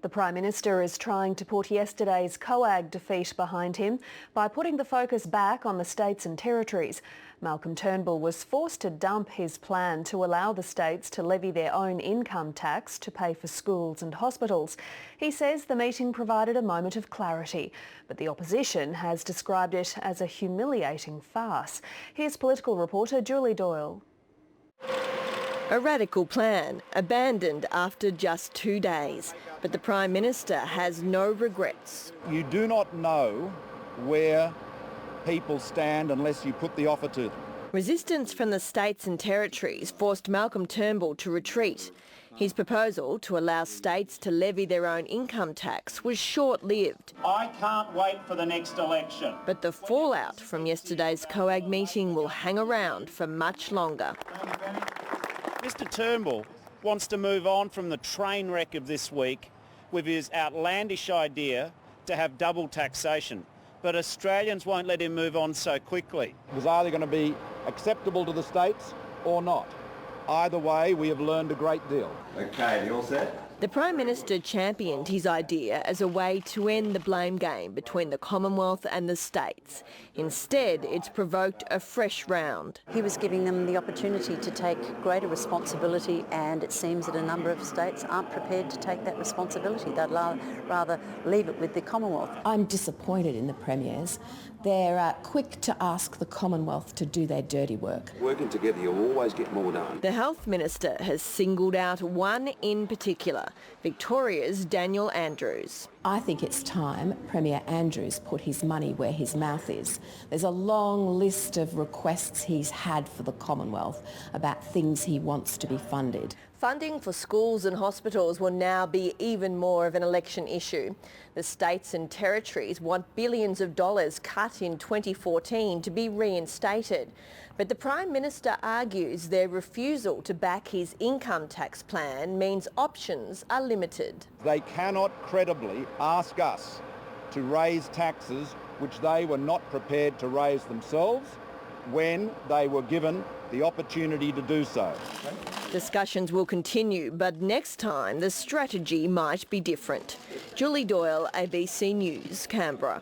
The Prime Minister is trying to put yesterday's COAG defeat behind him by putting the focus back on the states and territories. Malcolm Turnbull was forced to dump his plan to allow the states to levy their own income tax to pay for schools and hospitals. He says the meeting provided a moment of clarity, but the opposition has described it as a humiliating farce. Here's political reporter Julie Doyle. A radical plan, abandoned after just 2 days. But the Prime Minister has no regrets. You do not know where people stand unless you put the offer to them. Resistance from the states and territories forced Malcolm Turnbull to retreat. His proposal to allow states to levy their own income tax was short-lived. I can't wait for the next election. But the fallout from yesterday's COAG meeting will hang around for much longer. Mr Turnbull wants to move on from the train wreck of this week with his outlandish idea to have double taxation. But Australians won't let him move on so quickly. It was either going to be acceptable to the states or not. Either way, we have learned a great deal. Okay, you all set? The Prime Minister championed his idea as a way to end the blame game between the Commonwealth and the states. Instead, it's provoked a fresh round. He was giving them the opportunity to take greater responsibility, and it seems that a number of states aren't prepared to take that responsibility. They'd rather leave it with the Commonwealth. I'm disappointed in the Premiers. They're quick to ask the Commonwealth to do their dirty work. Working together, you'll always get more done. The Health Minister has singled out one in particular, Victoria's Daniel Andrews. I think it's time Premier Andrews put his money where his mouth is. There's a long list of requests he's had for the Commonwealth about things he wants to be funded. Funding for schools and hospitals will now be even more of an election issue. The states and territories want billions of dollars cut in 2014 to be reinstated. But the Prime Minister argues their refusal to back his income tax plan means options are limited. They cannot credibly ask us to raise taxes which they were not prepared to raise themselves when they were given the opportunity to do so. Discussions will continue, but next time the strategy might be different. Julie Doyle, ABC News, Canberra.